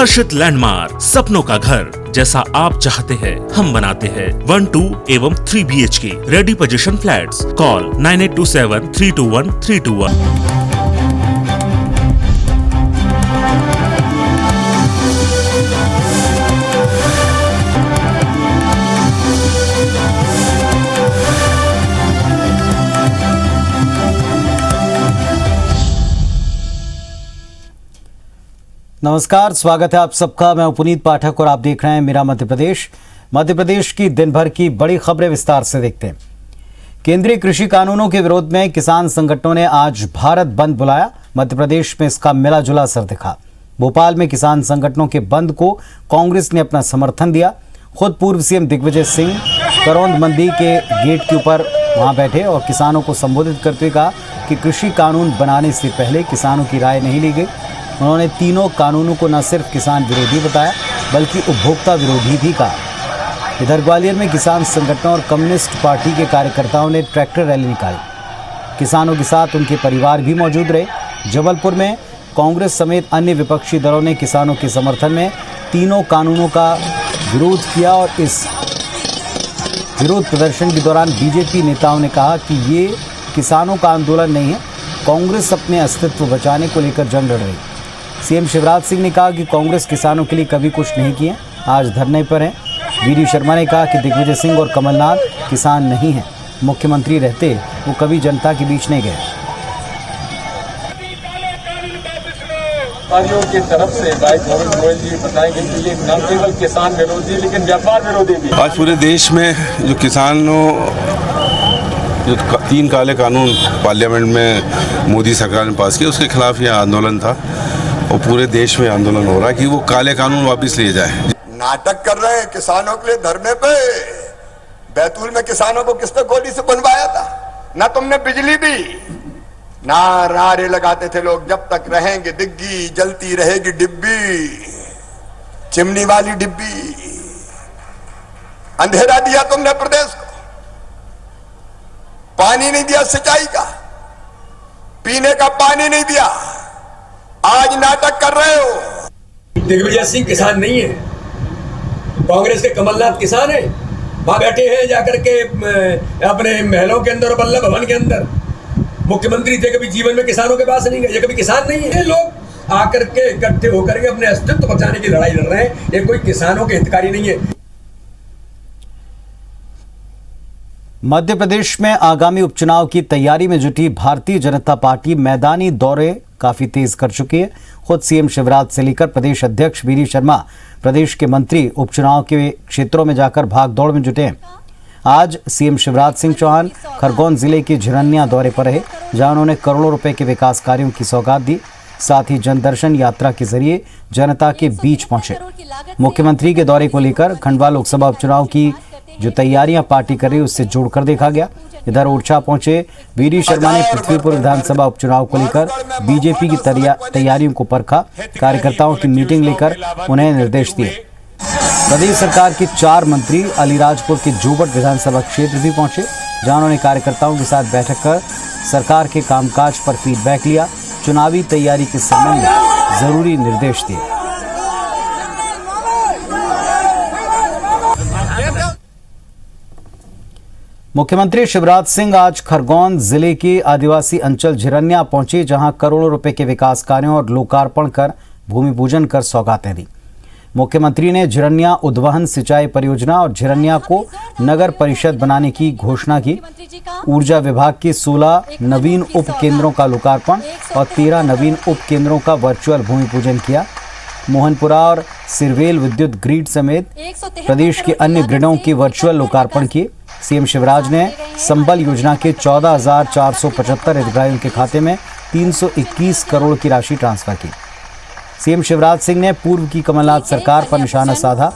हर्षित landmark, सपनों का घर जैसा आप चाहते हैं हम बनाते हैं। 1, 2 एवं 3 BHK ready position flats. Call 9827 321 321। नमस्कार, स्वागत है आप सबका। मैं पुनीत पाठक और आप देख रहे हैं मेरा मध्य प्रदेश। मध्य प्रदेश की दिन भर की बड़ी खबरें विस्तार से देखते हैं। केंद्रीय कृषि कानूनों के विरोध में किसान संगठनों ने आज भारत बंद बुलाया। मध्य प्रदेश में इसका मिला जुला असर दिखा। भोपाल में किसान संगठनों के बंद को कांग्रेस ने अपना समर्थन दिया। खुद पूर्व सीएम दिग्विजय सिंह करौंद मंडी के गेट के ऊपर वहां बैठे और किसानों को संबोधित करते हुए कहा कि कृषि कानून बनाने से पहले किसानों की राय नहीं ली गई। उन्होंने तीनों कानूनों को न सिर्फ किसान विरोधी बताया बल्कि उपभोक्ता विरोधी भी कहा। इधर ग्वालियर में किसान संगठनों और कम्युनिस्ट पार्टी के कार्यकर्ताओं ने ट्रैक्टर रैली निकाली। किसानों के साथ उनके परिवार भी मौजूद रहे। जबलपुर में कांग्रेस समेत अन्य विपक्षी दलों ने किसानों के समर्थन में तीनों कानूनों का विरोध किया और इस विरोध प्रदर्शन के दौरान बीजेपी नेताओं ने कहा कि ये किसानों का आंदोलन नहीं है, कांग्रेस अपने अस्तित्व बचाने को लेकर जंग लड़ रही। सीएम शिवराज सिंह ने कहा कि कांग्रेस किसानों के लिए कभी कुछ नहीं किए, आज धरने पर हैं। वीडी शर्मा ने कहा कि दिग्विजय सिंह और कमलनाथ किसान नहीं हैं, मुख्यमंत्री रहते वो कभी जनता के बीच नहीं गए। व्यापारियों की तरफ से भाई गोविंद गोयल जी बताएंगे कि ये न केवल किसान विरोधी लेकिन व्यापार विरोधी भी। आज पूरे देश में जो किसानों जो 3 काले कानून पार्लियामेंट में मोदी सरकार ने पास किए उसके खिलाफ यह आंदोलन था और पूरे देश में आंदोलन हो रहा है कि वो काले कानून वापस लिए जाए। नाटक कर रहे हैं किसानों के लिए धरने पे। बैतूल में किसानों को किसने गोली से बनवाया था? ना तुमने बिजली दी, ना नारे लगाते थे लोग जब तक रहेंगे दिग्गी जलती रहेगी डिब्बी, चिमनी वाली डिब्बी। अंधेरा दिया तुमने प्रदेश को, पानी नहीं दिया सिंचाई का, पीने का पानी नहीं दिया, आज नाटक कर रहे हो। दिग्विजय सिंह किसान नहीं है, कांग्रेस के कमलनाथ किसान है। वहां बैठे हैं जाकर के अपने महलों के अंदर, बल्लभ भवन के अंदर। मुख्यमंत्री थे, कभी जीवन में किसानों के पास नहीं गए। ये कभी किसान नहीं है। लोग आकर के इकट्ठे होकर के अपने अस्तित्व बचाने की लड़ाई लड़ रहे हैं। ये कोई किसानों के हितकारी नहीं है। मध्य प्रदेश में आगामी उपचुनाव की तैयारी में जुटी भारतीय जनता पार्टी मैदानी दौरे काफी तेज कर चुकी है। खुद सीएम शिवराज से लेकर प्रदेश अध्यक्ष वीडी शर्मा, प्रदेश के मंत्री उपचुनाव के क्षेत्रों में जाकर भागदौड़ में जुटे हैं। आज सीएम शिवराज सिंह चौहान खरगोन जिले के झिरनिया दौरे पर रहे, जहां उन्होंने करोड़ों रुपए के विकास कार्यों की सौगात दी। साथ ही जनदर्शन यात्रा के जरिए जनता के बीच पहुंचे। मुख्यमंत्री के दौरे को लेकर खंडवा लोकसभा उपचुनाव की जो तैयारियां पार्टी कर रही है उससे जोड़कर देखा गया। इधर ओरछा पहुंचे वीडी शर्मा ने पृथ्वीपुर विधानसभा उपचुनाव को लेकर बीजेपी की तैयारियों को परखा। कार्यकर्ताओं की मीटिंग लेकर उन्हें निर्देश दिए। प्रदेश सरकार के 4 मंत्री अलीराजपुर के जोबट विधानसभा क्षेत्र भी पहुंचे, जहां उन्होंने कार्यकर्ताओं के साथ बैठक कर सरकार के कामकाज पर फीडबैक लिया। चुनावी तैयारी के संबंध में जरूरी निर्देश दिए। मुख्यमंत्री शिवराज सिंह आज खरगोन जिले के आदिवासी अंचल झिरनिया पहुंचे, जहां करोड़ों रुपए के विकास कार्यों और लोकार्पण कर भूमि पूजन कर सौगातें दी। मुख्यमंत्री ने झिरनिया उद्वहन सिंचाई परियोजना और झिरनिया को नगर परिषद बनाने की घोषणा की। ऊर्जा विभाग के 16 नवीन उप केंद्रों का लोकार्पण और 13 नवीन उप केंद्रों का वर्चुअल भूमि पूजन किया। मोहनपुरा और सिरवेल विद्युत ग्रिड समेत प्रदेश के अन्य ग्रिडों के वर्चुअल लोकार्पण किए। सीएम शिवराज ने संबल योजना के 14,475 हितग्राहियों के खाते में 321 करोड़ की राशि ट्रांसफर की। सीएम शिवराज सिंह ने पूर्व की कमलनाथ सरकार पर निशाना साधा।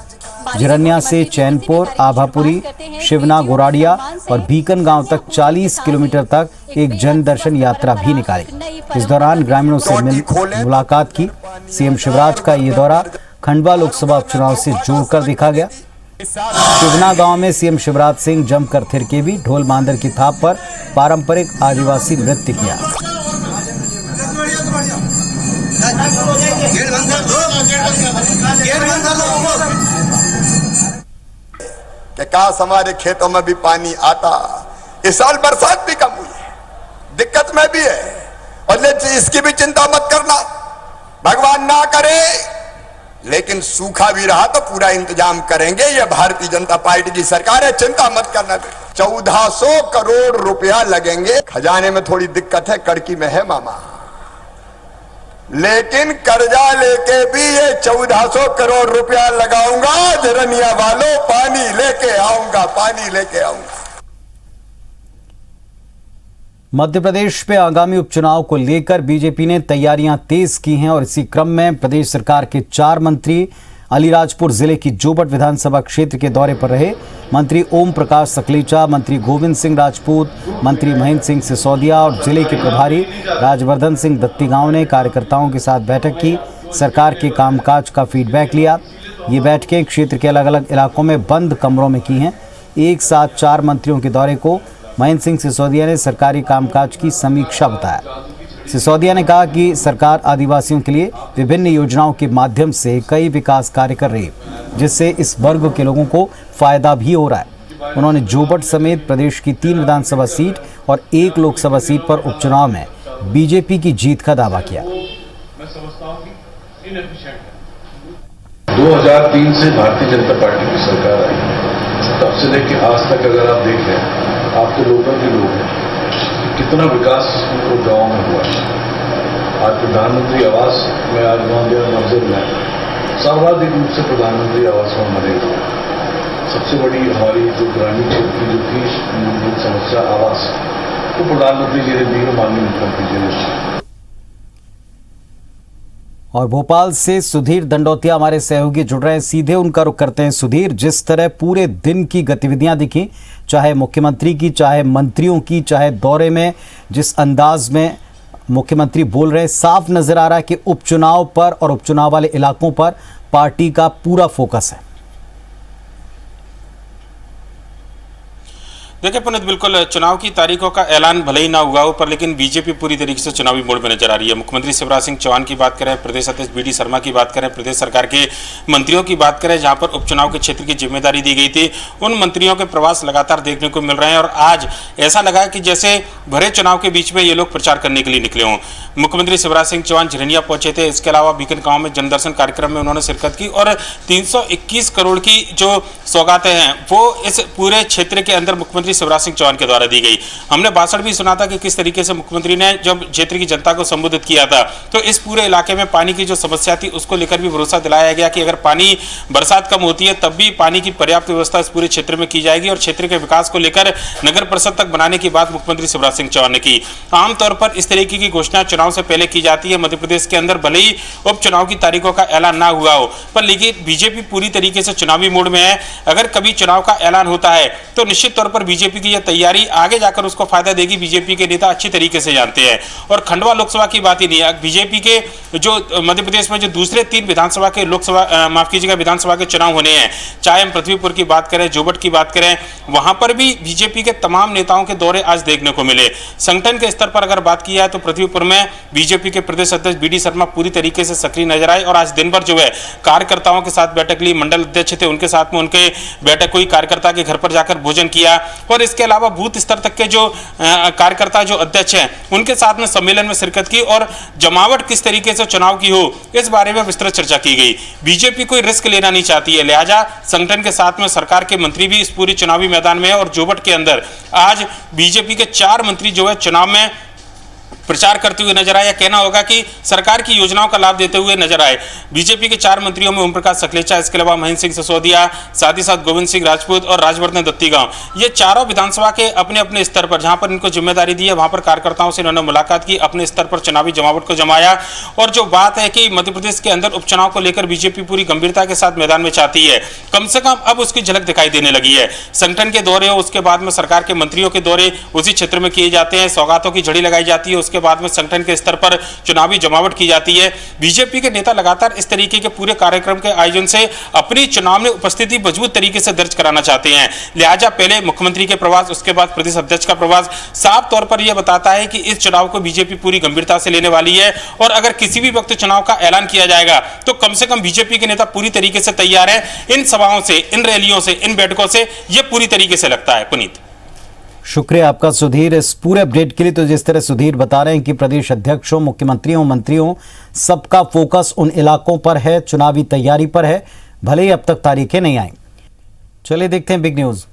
झिरनिया से चैनपुर, आभापुरी, शिवना, गोराडिया और बीकन गांव तक 40 किलोमीटर तक एक जन दर्शन यात्रा भी निकाली। इस दौरान ग्रामीणों से मुलाकात की। सीएम शिवराज का ये दौरा खंडवा लोकसभा उपचुनाव से जोड़कर देखा गया। शिवना गांव में सीएम शिवराज सिंह जमकर थिरके भी। ढोल मांदर की थाप पर पारंपरिक आदिवासी नृत्य किया। कि काश हमारे खेतों में भी पानी आता। इस साल बरसात भी कम हुई है, दिक्कत में भी है, और इसकी भी चिंता मत करना, भगवान ना करे, लेकिन सूखा भी रहा तो पूरा इंतजाम करेंगे। ये भारतीय जनता पार्टी की सरकार है, चिंता मत करना। 1400 करोड़ रुपया लगेंगे। खजाने में थोड़ी दिक्कत है, कड़की में है मामा, लेकिन कर्जा लेके भी ये 1400 करोड़ रुपया लगाऊंगा। झरनिया वालों, पानी लेके आऊंगा, पानी लेके आऊंगा। मध्य प्रदेश में आगामी उपचुनाव को लेकर बीजेपी ने तैयारियां तेज की हैं और इसी क्रम में प्रदेश सरकार के 4 मंत्री अलीराजपुर जिले की जोबट विधानसभा क्षेत्र के दौरे पर रहे। मंत्री ओम प्रकाश सकलेचा, मंत्री गोविंद सिंह राजपूत, मंत्री महेंद्र सिंह सिसोदिया और जिले के प्रभारी राजवर्धन सिंह दत्तीगांव ने कार्यकर्ताओं के साथ बैठक की, सरकार के कामकाज का फीडबैक लिया। ये बैठकें क्षेत्र के अलग अलग इलाकों में बंद कमरों में की हैं। एक साथ 4 मंत्रियों के दौरे को महेंद्र सिंह सिसोदिया ने सरकारी कामकाज की समीक्षा बताया। सिसोदिया ने कहा कि सरकार आदिवासियों के लिए विभिन्न योजनाओं के माध्यम से कई विकास कार्य कर रही है, जिससे इस वर्ग के लोगों को फायदा भी हो रहा है। उन्होंने जोबट समेत प्रदेश की 3 विधानसभा सीट और 1 लोकसभा सीट पर उपचुनाव में बीजेपी की जीत का दावा किया। 2003 से भारतीय जनता पार्टी की सरकार आई, तब से लेकर आज तक अगर आप देखें, आपके लोगों के लोग हैं, कितना विकास वो गाँव में हुआ। आज प्रधानमंत्री आवास में आज मंजूर में सर्वाधिक रूप से प्रधानमंत्री आवास में मरेगा। सबसे बड़ी हमारी जो ग्रामीण क्षेत्र की जो थी मूलभूत समस्या आवास, तो प्रधानमंत्री जी ने दी, माननीय मुख्यमंत्री जी ने। और भोपाल से सुधीर दंडोतिया हमारे सहयोगी जुड़ रहे हैं, सीधे उनका रुख करते हैं। सुधीर, जिस तरह पूरे दिन की गतिविधियां दिखी, चाहे मुख्यमंत्री की, चाहे मंत्रियों की, चाहे दौरे में जिस अंदाज में मुख्यमंत्री बोल रहे हैं, साफ नजर आ रहा है कि उपचुनाव पर और उपचुनाव वाले इलाकों पर पार्टी का पूरा फोकस है। देखिए पुनीत, बिल्कुल चुनाव की तारीखों का ऐलान भले ही ना हुआ हो, पर लेकिन बीजेपी पूरी तरीके से चुनावी मोड में नजर आ रही है। मुख्यमंत्री शिवराज सिंह चौहान की बात करें, प्रदेश अध्यक्ष बीडी शर्मा की बात करें, प्रदेश सरकार के मंत्रियों की बात करें, जहां पर उपचुनाव के क्षेत्र की जिम्मेदारी दी गई थी, उन मंत्रियों के प्रवास लगातार देखने को मिल रहे हैं। और आज ऐसा लगा कि जैसे भरे चुनाव के बीच में ये लोग प्रचार करने के लिए निकले हों। मुख्यमंत्री शिवराज सिंह चौहान झरनिया पहुंचे थे, इसके अलावा बीकन गांव में जनदर्शन कार्यक्रम में उन्होंने शिरकत की और 321 करोड़ की जो सौगातें हैं वो इस पूरे क्षेत्र के अंदर मुख्यमंत्री शिवराज सिंह चौहान के द्वारा दी गई। हमने भाषण भी सुना था कि किस तरीके से मुख्यमंत्री ने जब क्षेत्र की जनता को संबोधित किया था, तो इस पूरे इलाके में पानी की जो समस्या थी उसको लेकर भी भरोसा दिलाया गया कि अगर पानी बरसात कम होती है तब भी पानी की पर्याप्त व्यवस्था इस पूरे क्षेत्र में की जाएगी और क्षेत्र के विकास को लेकर नगर परिषद तक बनाने की बात मुख्यमंत्री शिवराज सिंह चौहान ने की। आमतौर पर इस तरीके की घोषणा चुनाव से पहले की जाती है मध्य प्रदेश के अंदर, भले ही उपचुनाव की तारीखों का ऐलान ना हुआ हो, पर लेकिन बीजेपी पूरी तरीके से चुनावी मोड में है। अगर कभी चुनाव का ऐलान होता है तो निश्चित तौर पर बीजेपी की यह तैयारी आगे जाकर उसको फायदा देगी, बीजेपी के नेता अच्छी तरीके से जानते हैं। और खंडवा लोकसभा की बात ही नहीं है, बीजेपी के जो मध्य प्रदेश में जो दूसरे 3 विधानसभा के विधानसभा के चुनाव होने हैं, चाहे हम पृथ्वीपुर की बात करें, जोबट की बात करें, वहां पर भी बीजेपी के तमाम नेताओं के दौरे आज देखने को मिले। संगठन के स्तर पर अगर बात की जाए तो पृथ्वीपुर में बीजेपी के प्रदेश अध्यक्ष बीडी शर्मा पूरी तरीके से सक्रिय नजर आए और आज दिन भर जो है कार्यकर्ताओं के साथ बैठक ली। मंडल अध्यक्ष थे, उनके साथ में उनके बैठक हुई, कार्यकर्ता के घर पर जाकर भोजन किया और इसके अलावा बूथ स्तर तक के जो कार्यकर्ता जो अध्यक्ष हैं उनके साथ में सम्मेलन में शिरकत की और जमावट किस तरीके से चुनाव की हो इस बारे में विस्तृत चर्चा की गई। बीजेपी कोई रिस्क लेना नहीं चाहती है, लिहाजा संगठन के साथ में सरकार के मंत्री भी इस पूरी चुनावी मैदान में है और जोबट के अंदर आज बीजेपी के 4 मंत्री जो है चुनाव में प्रचार करते हुए नजर आए, या कहना होगा कि सरकार की योजनाओं का लाभ देते हुए नजर आए। बीजेपी के 4 मंत्रियों में ओम प्रकाश सकलेचा, इसके अलावा महेंद्र सिंह सिसोदिया, साथ ही साथ गोविंद सिंह राजपूत और राजवर्धन दत्तीगांव, ये चारों विधानसभा के अपने अपने स्तर पर जहां पर इनको जिम्मेदारी दी है वहां पर कार्यकर्ताओं से इन्होंने मुलाकात की, अपने स्तर पर चुनावी जमावट को जमाया। और जो बात है कि मध्य प्रदेश के अंदर उपचुनाव को लेकर बीजेपी पूरी गंभीरता के साथ मैदान में चाहती है, कम से कम अब उसकी झलक दिखाई देने लगी है। संगठन के दौरे हो, उसके बाद में सरकार के मंत्रियों के दौरे उसी क्षेत्र में किए जाते हैं, सौगातों की झड़ी लगाई जाती है, उसके उसके बाद में संगठन के स्तर पर चुनावी जमावट की जाती है। बीजेपी के नेता लगातार इस तरीके के पूरे कार्यक्रम के आयोजन से अपनी चुनाव में उपस्थिति मजबूत तरीके से दर्ज कराना चाहते हैं। लिहाजा पहले मुख्यमंत्री के प्रवास, उसके बाद प्रदेश अध्यक्ष का प्रवास साफ तौर पर यह बताता है कि इस चुनाव को बीजेपी पूरी गंभीरता से लेने वाली है और अगर किसी भी वक्त चुनाव का ऐलान किया जाएगा तो कम से कम बीजेपी के नेता पूरी तरीके से तैयार है। इन सभाओं से, इन रैलियों से, इन बैठकों से यह पूरी तरीके से लगता है। पुनीत, शुक्रिया आपका सुधीर इस पूरे अपडेट के लिए। तो जिस तरह सुधीर बता रहे हैं कि प्रदेश अध्यक्षों, मुख्यमंत्रियों, मंत्रियों सबका फोकस उन इलाकों पर है, चुनावी तैयारी पर है, भले ही अब तक तारीखें नहीं आई। चलिए देखते हैं बिग न्यूज।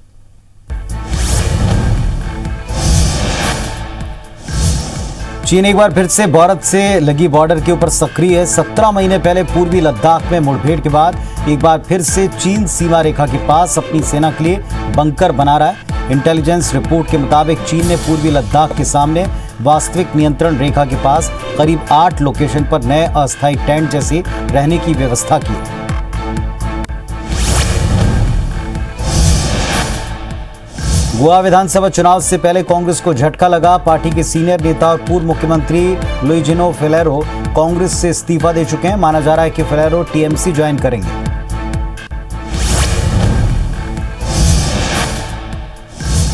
चीन एक बार फिर से भारत से लगी बॉर्डर के ऊपर सक्रिय है। 17 महीने पहले पूर्वी लद्दाख में मुठभेड़ के बाद एक बार फिर से चीन सीमा रेखा के पास अपनी सेना के लिए बंकर बना रहा है। इंटेलिजेंस रिपोर्ट के मुताबिक चीन ने पूर्वी लद्दाख के सामने वास्तविक नियंत्रण रेखा के पास करीब 8 लोकेशन पर नए अस्थायी टेंट जैसी रहने की व्यवस्था की है। गोवा विधानसभा चुनाव से पहले कांग्रेस को झटका लगा। पार्टी के सीनियर नेता और पूर्व मुख्यमंत्री लुइजिनो फेलेरो कांग्रेस से इस्तीफा दे चुके हैं। माना जा रहा है कि फेलेरो टीएमसी ज्वाइन करेंगे।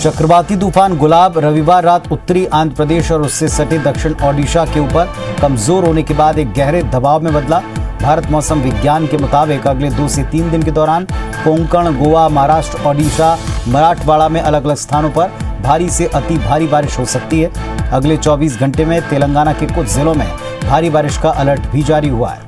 चक्रवाती तूफान गुलाब रविवार रात उत्तरी आंध्र प्रदेश और उससे सटे दक्षिण ओडिशा के ऊपर कमजोर होने के बाद एक गहरे दबाव में बदला। भारत मौसम विज्ञान के मुताबिक अगले 2 से 3 दिन के दौरान कोंकण, गोवा, महाराष्ट्र, ओडिशा, मराठवाड़ा में अलग अलग स्थानों पर भारी से अति भारी बारिश हो सकती है। अगले 24 घंटे में तेलंगाना के कुछ जिलों में भारी बारिश का अलर्ट भी जारी हुआ है।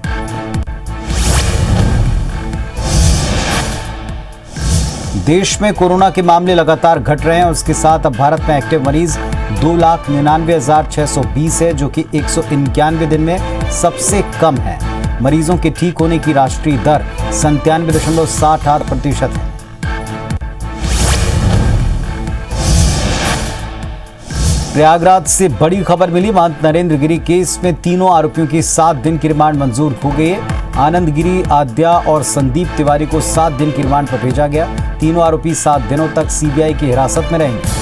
देश में कोरोना के मामले लगातार घट रहे हैं। उसके साथ अब भारत में एक्टिव मरीज 2,99,620 है, जो कि 191 दिन में सबसे कम है। मरीजों के ठीक होने की राष्ट्रीय दर 97.68% है। प्रयागराज से बड़ी खबर मिली। महंत नरेंद्र गिरी केस में तीनों आरोपियों की 7 दिन की रिमांड मंजूर हो गई है। आनंद गिरी, आद्या और संदीप तिवारी को 7 दिन की रिमांड पर भेजा गया। तीनों आरोपी 7 दिनों तक सीबीआई की हिरासत में रहेंगे।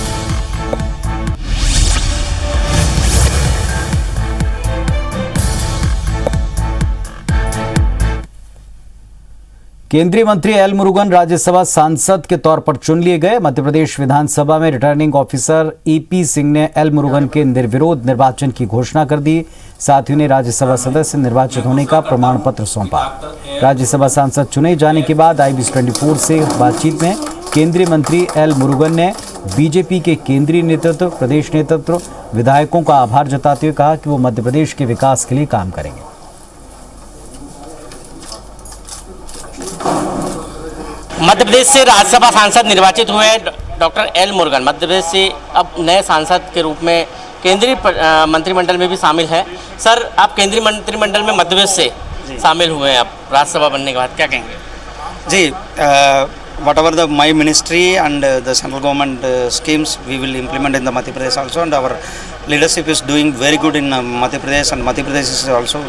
केंद्रीय मंत्री एल मुरुगन राज्यसभा सांसद के तौर पर चुन लिए गए। मध्य प्रदेश विधानसभा में रिटर्निंग ऑफिसर एपी सिंह ने एल मुरुगन के निर्विरोध निर्वाचन की घोषणा कर दी। साथ ही उन्हें राज्यसभा सदस्य निर्वाचित होने का प्रमाण पत्र सौंपा। राज्यसभा सांसद चुने जाने के बाद IBC24 से बातचीत में केंद्रीय मंत्री एल मुरुगन ने बीजेपी के केंद्रीय नेतृत्व, प्रदेश नेतृत्व, विधायकों का आभार जताते हुए कहा कि वो मध्य प्रदेश के विकास के लिए काम करेंगे। मध्य प्रदेश से राज्यसभा सांसद निर्वाचित हुए डॉक्टर एल मुरुगन मध्य प्रदेश से अब नए सांसद के रूप में केंद्रीय मंत्रिमंडल में भी शामिल है। सर, आप केंद्रीय मंत्रिमंडल में मध्य प्रदेश से शामिल हुए हैं, अब राज्यसभा बनने के बाद क्या कहेंगे? जी, whatever my ministry and the central government schemes we will implement in the Madhya Pradesh also, and our leadership is doing very good in Madhya Pradesh, and Madhya Pradesh is also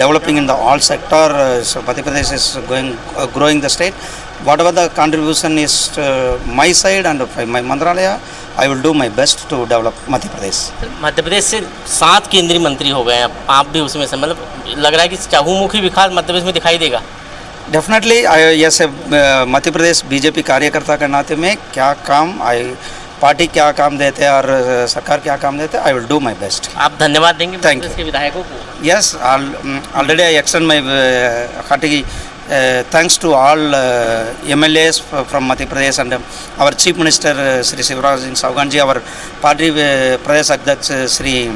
developing in the all sector. So Madhya Pradesh is growing the state. Whatever the contribution is my side and my Mantralaya, I will do my best to develop Madhya Pradesh. मध्य प्रदेश से 7 केंद्रीय मंत्री हो गए हैं, आप भी उसमें से, मतलब लग रहा है कि चहुमुखी विकास मध्य प्रदेश में दिखाई देगा। Definitely yes, Madhya Pradesh BJP कार्यकर्ता के नाते में क्या काम पार्टी क्या काम देते हैं और सरकार क्या काम देते हैं, I will do my best. आप धन्यवाद देंगे थैंक यू के विधायकों को? Yes, already I extend my hearty thanks to all MLAs from Madhya Pradesh and our Chief Minister Sri Shivraj Singh Chauhan ji, our party Pradesh Adhyaksh Sri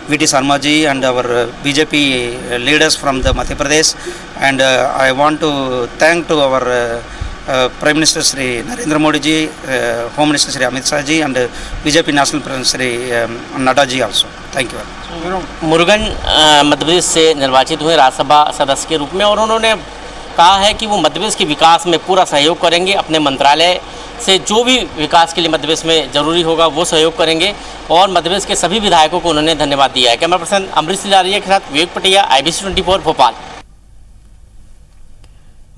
V.T. Sharma ji, and our BJP leaders from the Madhya Pradesh, and I want to thank to our Prime Minister Sri Narendra Modi ji, Home Minister Sri Amit Shah ji, and BJP National President Sri Nadda ji also. Thank you. Murugan Madhya Pradesh से निर्वाचित हुए राज्यसभा सदस्य के रूप में, और उन्होंने कहा है कि वो मध्य प्रदेश के विकास में पूरा सहयोग करेंगे। अपने मंत्रालय से जो भी विकास के लिए मध्य प्रदेश में जरूरी होगा वो सहयोग करेंगे, और मध्य प्रदेश के सभी विधायकों को उन्होंने धन्यवाद दिया है। कैमरा पर्सन अमरीश तिवारी के साथ विवेक पटिया, IBC24 भोपाल।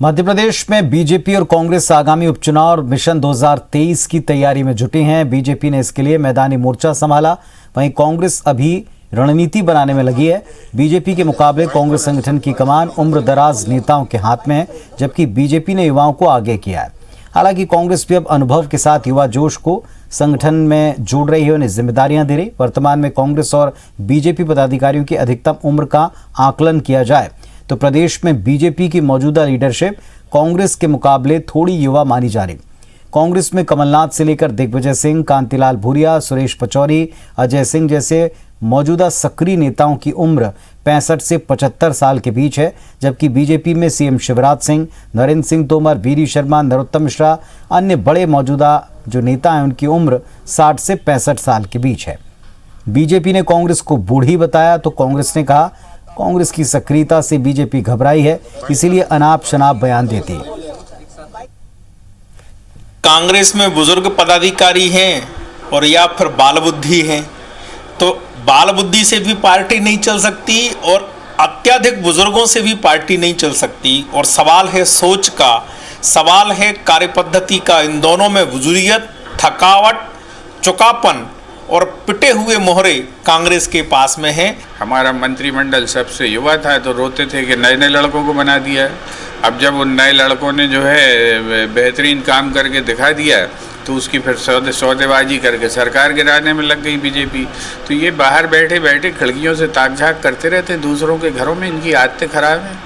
मध्य प्रदेश में बीजेपी और कांग्रेस आगामी उपचुनाव और मिशन 2023 की तैयारी में जुटी हैं। बीजेपी ने इसके लिए मैदानी मोर्चा संभाला, वहीं कांग्रेस अभी रणनीति बनाने में लगी है। बीजेपी के मुकाबले कांग्रेस संगठन की कमान उम्र दराज नेताओं के हाथ में है, जबकि बीजेपी ने युवाओं को आगे किया है। हालांकि कांग्रेस भी अब अनुभव के साथ युवा जोश को संगठन में जोड़ रही है, उन्हें जिम्मेदारियां दे रही। वर्तमान में कांग्रेस और बीजेपी पदाधिकारियों की अधिकतम उम्र का आकलन किया जाए तो प्रदेश में बीजेपी की मौजूदा लीडरशिप कांग्रेस के मुकाबले थोड़ी युवा मानी जा रही। कांग्रेस में कमलनाथ से लेकर दिग्विजय सिंह, कांतिलाल भूरिया, सुरेश पचौरी, अजय सिंह जैसे मौजूदा सक्रिय नेताओं की उम्र 65 से 75 साल के बीच है, जबकि बीजेपी में सीएम शिवराज सिंह, नरेंद्र सिंह तोमर, वीरी शर्मा, नरोत्तम मिश्रा, अन्य बड़े मौजूदा जो नेता हैं उनकी उम्र 60 से 65 साल के बीच है। बीजेपी ने कांग्रेस को बूढ़ी बताया तो कांग्रेस ने कहा कांग्रेस की सक्रियता से बीजेपी घबराई है, इसीलिए अनाप शनाप बयान देती है। कांग्रेस में बुजुर्ग पदाधिकारी हैं और या फिर बाल बुद्धि हैं, तो बाल बुद्धि से भी पार्टी नहीं चल सकती और अत्यधिक बुजुर्गों से भी पार्टी नहीं चल सकती। और सवाल है सोच का, सवाल है कार्यपद्धति का। इन दोनों में वजूरियत, थकावट, चुकापन और पिटे हुए मोहरे कांग्रेस के पास में हैं। हमारा मंत्रिमंडल सबसे युवा था तो रोते थे कि नए नए लड़कों को बना दिया। अब जब उन नए लड़कों ने जो है बेहतरीन काम करके दिखा दिया तो उसकी फिर सौदेबाजी करके सरकार गिराने में लग गई बीजेपी। तो ये बाहर बैठे बैठे खिड़कियों से ताक झाक करते रहते दूसरों के घरों में, इनकी आदतें खराब हैं।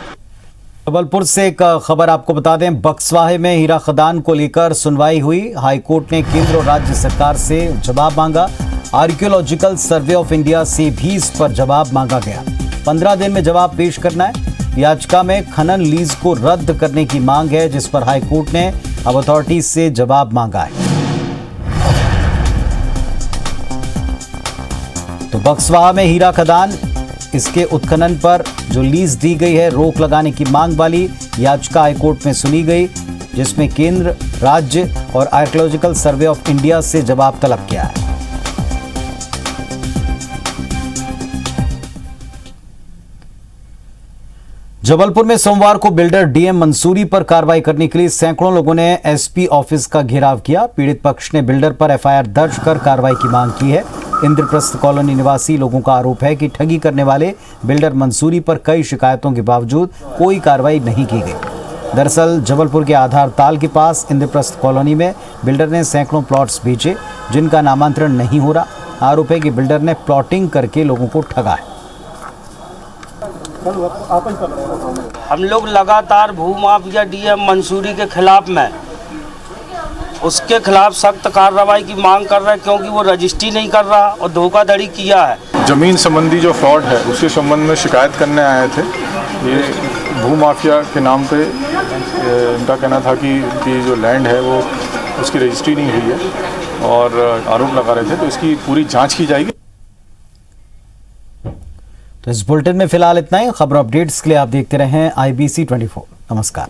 जबलपुर से एक खबर आपको बता दें, बक्सवाहे में हीरा खदान को लेकर सुनवाई हुई। हाईकोर्ट ने केंद्र और राज्य सरकार से जवाब मांगा। आर्कियोलॉजिकल सर्वे ऑफ इंडिया से भी इस पर जवाब मांगा गया। 15 दिन में जवाब पेश करना है। याचिका में खनन लीज को रद्द करने की मांग है, जिस पर हाईकोर्ट ने अब अथॉरिटी से जवाब मांगा है। तो बक्सवाहा में हीरा खदान, इसके उत्खनन पर जो लीज दी गई है, रोक लगाने की मांग वाली याचिका हाईकोर्ट में सुनी गई, जिसमें केंद्र, राज्य और आर्कियोलॉजिकल सर्वे ऑफ इंडिया से जवाब तलब किया है। जबलपुर में सोमवार को बिल्डर डीएम मंसूरी पर कार्रवाई करने के लिए सैकड़ों लोगों ने एसपी ऑफिस का घेराव किया। पीड़ित पक्ष ने बिल्डर पर एफआईआर दर्ज कर कार्रवाई की मांग की है। इंद्रप्रस्थ कॉलोनी निवासी लोगों का आरोप है कि ठगी करने वाले बिल्डर मंसूरी पर कई शिकायतों के बावजूद कोई कार्रवाई नहीं की गई। दरअसल जबलपुर के आधार ताल के पास इंद्रप्रस्थ कॉलोनी में बिल्डर ने सैकड़ों प्लॉट्स बेचे, जिनका नामांतरण नहीं हो रहा। आरोप है कि बिल्डर ने प्लॉटिंग करके लोगों को ठगा है। हम लोग लगातार भूमाफिया डीएम मंसूरी के खिलाफ में उसके खिलाफ सख्त कार्रवाई की मांग कर रहे हैं, क्योंकि वो रजिस्ट्री नहीं कर रहा और धोखाधड़ी किया है। जमीन संबंधी जो फ्रॉड है उसके संबंध में शिकायत करने आए थे। ये भूमाफिया के नाम पे इनका कहना था कि इनकी जो लैंड है वो उसकी रजिस्ट्री नहीं हुई है और आरोप लगा रहे थे, तो इसकी पूरी जाँच की जाएगी। तो इस बुलेटिन में फिलहाल इतना ही। खबर अपडेट्स के लिए आप देखते रहें IBC 24। नमस्कार।